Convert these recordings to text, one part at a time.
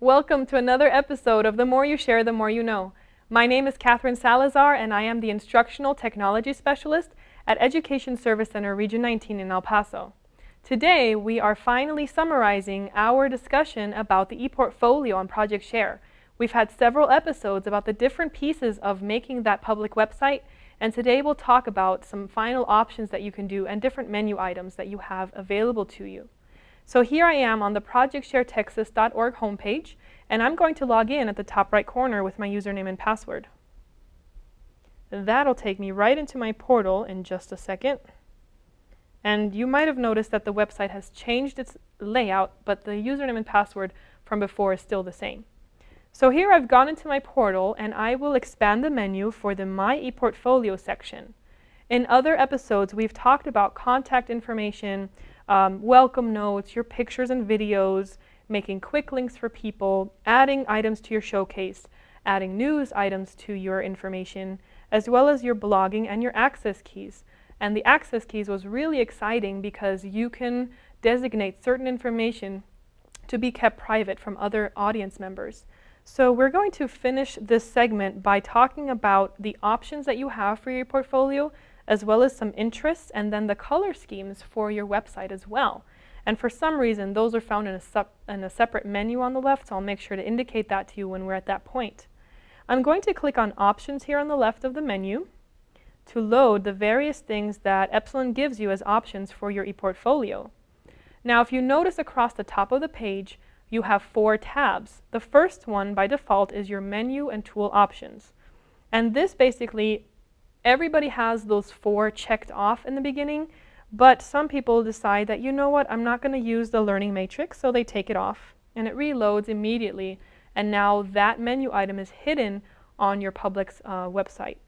Welcome to another episode of The More You Share, The More You Know. My name is Catherine Salazar, and I am the Instructional Technology Specialist at Education Service Center Region 19 in El Paso. Today, we are finally summarizing our discussion about the ePortfolio on Project Share. We've had several episodes about the different pieces of making that public website, and today we'll talk about some final options that you can do and different menu items that you have available to you. So here I am on the projectsharetexas.org homepage, and I'm going to log in at the top right corner with my username and password. That'll take me right into my portal in just a second. And you might have noticed that the website has changed its layout, but the username and password from before is still the same. So here I've gone into my portal, and I will expand the menu for the My ePortfolio section. In other episodes, we've talked about contact information, welcome notes, your pictures and videos, making quick links for people, adding items to your showcase, adding news items to your information, as well as your blogging and your access keys. And the access keys was really exciting because you can designate certain information to be kept private from other audience members. So we're going to finish this segment by talking about the options that you have for your portfolio, as well as some interests, and then the color schemes for your website as well. And for some reason, those are found in a separate menu on the left, so I'll make sure to indicate that to you when we're at that point. I'm going to click on Options here on the left of the menu to load the various things that Epsilen gives you as options for your ePortfolio. Now, if you notice across the top of the page, you have 4 tabs. The first one, by default, is your Menu and Tool Options. And this basically, everybody has those 4 checked off in the beginning, but some people decide that, you know what, I'm not going to use the learning matrix, so they take it off, and it reloads immediately, and now that menu item is hidden on your public's website.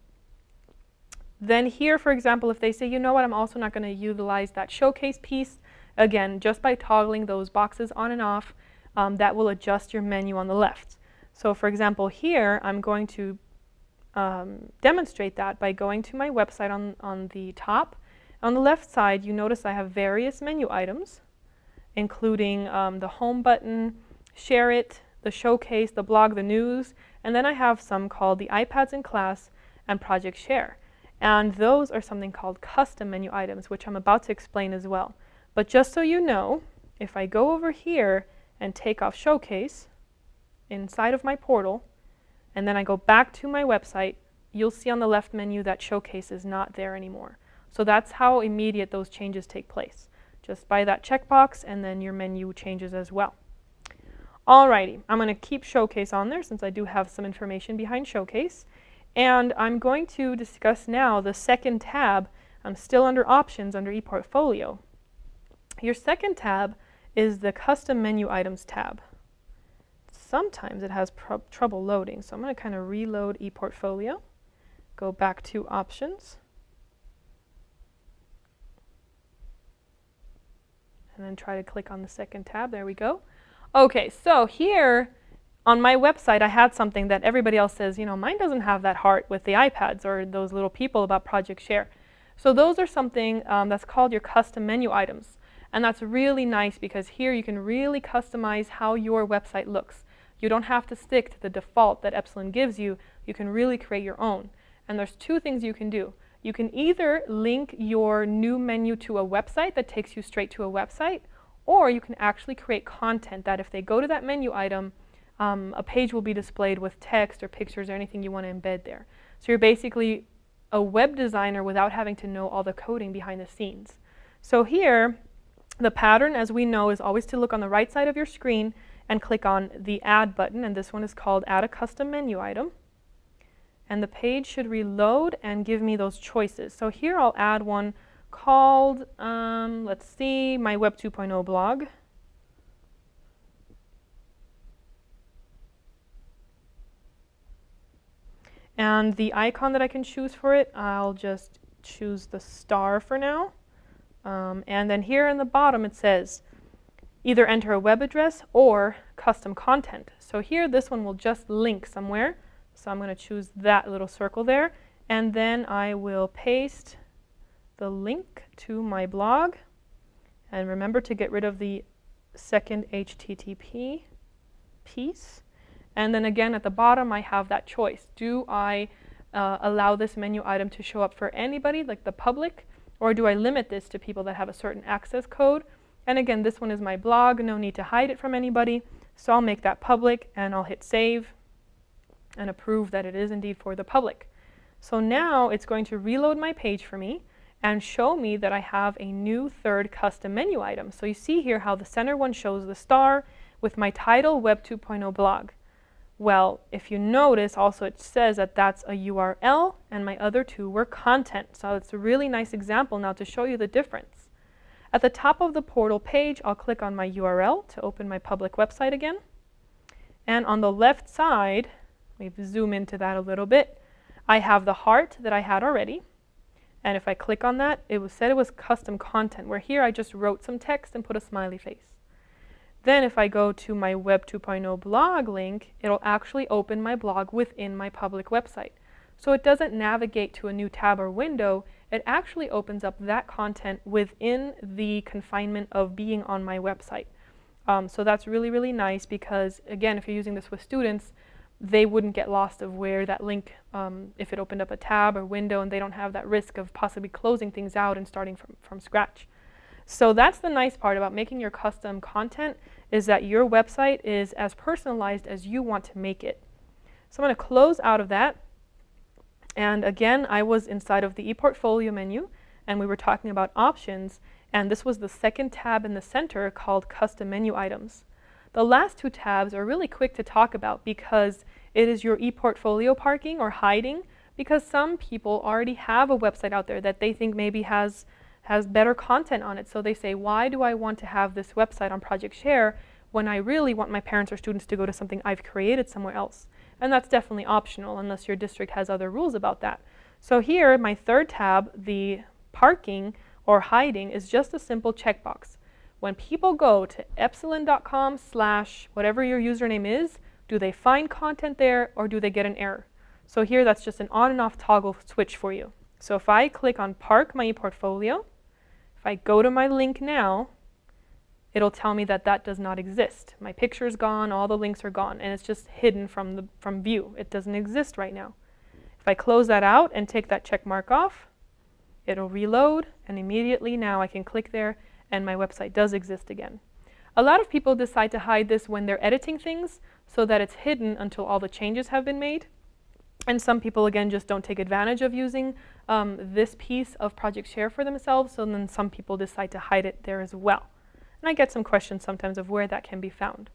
Then here, for example, if they say, you know what, I'm also not going to utilize that showcase piece, again, just by toggling those boxes on and off, that will adjust your menu on the left. So for example, here, I'm going to demonstrate that by going to my website on the top. On the left side, you notice I have various menu items, including the home button, share it, the showcase, the blog, the news, and then I have some called the iPads in class and Project Share. And those are something called custom menu items, which I'm about to explain as well. But just so you know, if I go over here and take off showcase inside of my portal, and then I go back to my website, you'll see on the left menu that showcase is not there anymore. So that's how immediate those changes take place. Just by that checkbox, and then your menu changes as well. Alrighty, I'm going to keep showcase on there since I do have some information behind showcase. And I'm going to discuss now the second tab. I'm still under options under ePortfolio. Your second tab is the custom menu items tab. Sometimes it has trouble loading, so I'm going to kind of reload ePortfolio, go back to options, and then try to click on the second tab. There we go. Okay, so here on my website, I had something that everybody else says, you know, mine doesn't have that heart with the iPads or those little people about Project Share. So those are something that's called your custom menu items. And that's really nice because here you can really customize how your website looks. You don't have to stick to the default that Epsilen gives you. You can really create your own. And there's 2 things you can do. You can either link your new menu to a website that takes you straight to a website, or you can actually create content that if they go to that menu item, a page will be displayed with text or pictures or anything you want to embed there. So you're basically a web designer without having to know all the coding behind the scenes. So here, the pattern, as we know, is always to look on the right side of your screen and click on the Add button, and this one is called Add a Custom Menu Item. And the page should reload and give me those choices. So here I'll add one called, let's see, my Web 2.0 blog. And the icon that I can choose for it, I'll just choose the star for now. And then here in the bottom it says either enter a web address or custom content. So here this one will just link somewhere. So I'm going to choose that little circle there. And then I will paste the link to my blog. And remember to get rid of the second HTTP. piece. And then again, at the bottom, I have that choice. Do I allow this menu item to show up for anybody, like the public, or do I limit this to people that have a certain access code? And again, this one is my blog, no need to hide it from anybody, so I'll make that public, and I'll hit save and approve that it is indeed for the public. So now it's going to reload my page for me and show me that I have a new third custom menu item. So you see here how the center one shows the star with my title, Web 2.0 blog. Well, if you notice, also it says that that's a URL, and my other two were content. So it's a really nice example now to show you the difference. At the top of the portal page, I'll click on my URL to open my public website again. And on the left side, we zoom into that a little bit, I have the heart that I had already. And if I click on that, said it was custom content, where here I just wrote some text and put a smiley face. Then if I go to my Web 2.0 blog link, it'll actually open my blog within my public website. So it doesn't navigate to a new tab or window, it actually opens up that content within the confinement of being on my website. So that's really, really nice because, again, if you're using this with students, they wouldn't get lost of where that link, if it opened up a tab or window, and they don't have that risk of possibly closing things out and starting from scratch. So that's the nice part about making your custom content, is that your website is as personalized as you want to make it. So I'm going to close out of that. And again, I was inside of the ePortfolio menu, and we were talking about options, and this was the second tab in the center called Custom Menu Items. The last two tabs are really quick to talk about because it is your ePortfolio parking or hiding, because some people already have a website out there that they think maybe has better content on it. So they say, why do I want to have this website on Project Share when I really want my parents or students to go to something I've created somewhere else? And that's definitely optional unless your district has other rules about that. So here, my third tab, the parking or hiding, is just a simple checkbox. When people go to epsilen.com/ whatever your username is, do they find content there or do they get an error? So here, that's just an on and off toggle switch for you. So if I click on Park My ePortfolio, if I go to my link now, it'll tell me that that does not exist. My picture's gone, all the links are gone, and it's just hidden from view. It doesn't exist right now. If I close that out and take that check mark off, it'll reload, and immediately now I can click there and my website does exist again. A lot of people decide to hide this when they're editing things so that it's hidden until all the changes have been made. And some people, again, just don't take advantage of using this piece of Project Share for themselves, so then some people decide to hide it there as well. And I get some questions sometimes of where that can be found.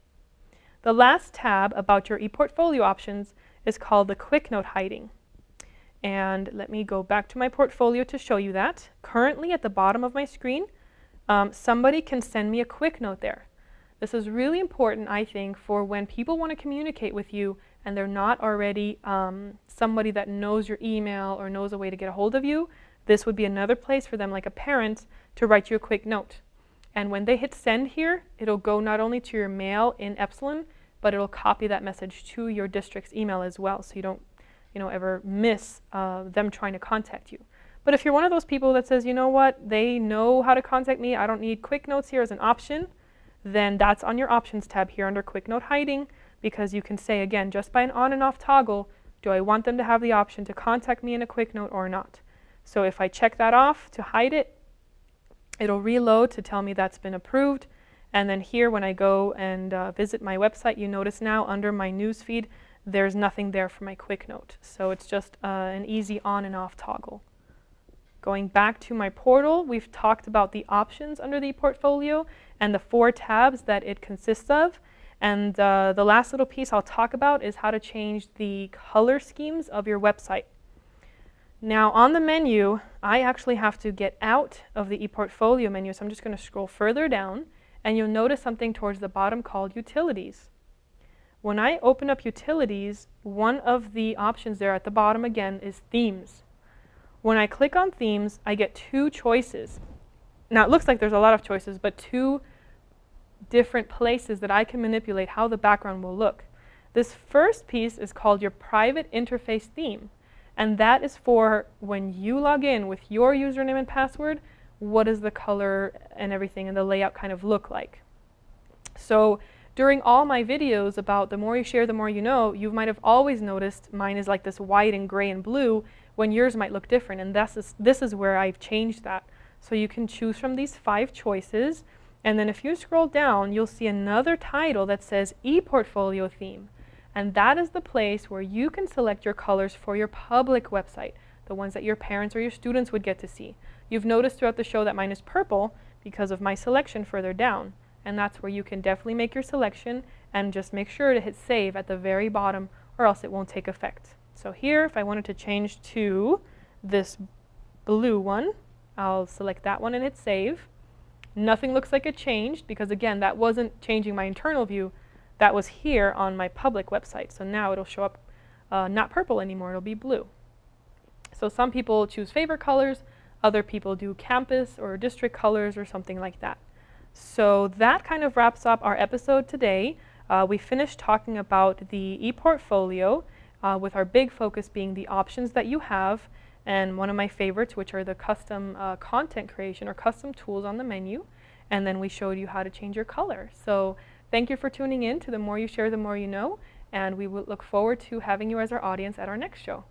The last tab about your ePortfolio options is called the Quick Note Hiding. And let me go back to my portfolio to show you that. Currently, at the bottom of my screen, somebody can send me a quick note there. This is really important, I think, for when people want to communicate with you and they're not already somebody that knows your email or knows a way to get a hold of you. This would be another place for them, like a parent, to write you a quick note. And when they hit send here, it'll go not only to your mail in Epsilen, but it'll copy that message to your district's email as well, so you don't ever miss them trying to contact you. But if you're one of those people that says, you know what, they know how to contact me, I don't need quick notes here as an option, then that's on your options tab here under quick note hiding, because you can say, again, just by an on and off toggle, do I want them to have the option to contact me in a quick note or not? So if I check that off to hide it, it'll reload to tell me that's been approved. And then here, when I go and visit my website, you notice now under my newsfeed, there's nothing there for my quick note. So it's just an easy on and off toggle. Going back to my portal, we've talked about the options under the portfolio and the 4 tabs that it consists of. And the last little piece I'll talk about is how to change the color schemes of your website. Now on the menu, I actually have to get out of the ePortfolio menu, so I'm just going to scroll further down, and you'll notice something towards the bottom called Utilities. When I open up Utilities, one of the options there at the bottom again is Themes. When I click on Themes, I get 2 choices. Now it looks like there's a lot of choices, but 2 different places that I can manipulate how the background will look. This first piece is called your Private Interface Theme, and that is for when you log in with your username and password, what does the color and everything and the layout kind of look like. So during all my videos about the more you share, the more you know, you might have always noticed mine is like this white and gray and blue when yours might look different. And this is where I've changed that. So you can choose from these 5 choices. And then if you scroll down, you'll see another title that says ePortfolio theme. And that is the place where you can select your colors for your public website, the ones that your parents or your students would get to see. You've noticed throughout the show that mine is purple because of my selection further down. And that's where you can definitely make your selection, and just make sure to hit save at the very bottom or else it won't take effect. So here, if I wanted to change to this blue one, I'll select that one and hit save. Nothing looks like it changed because, again, that wasn't changing my internal view. That was here on my public website. So now it'll show up not purple anymore, it'll be blue. So some people choose favorite colors, other people do campus or district colors or something like that. So that kind of wraps up our episode today. We finished talking about the ePortfolio, with our big focus being the options that you have, and one of my favorites, which are the custom content creation or custom tools on the menu. And then we showed you how to change your color. So thank you for tuning in to The More You Share, The More You Know, and we will look forward to having you as our audience at our next show.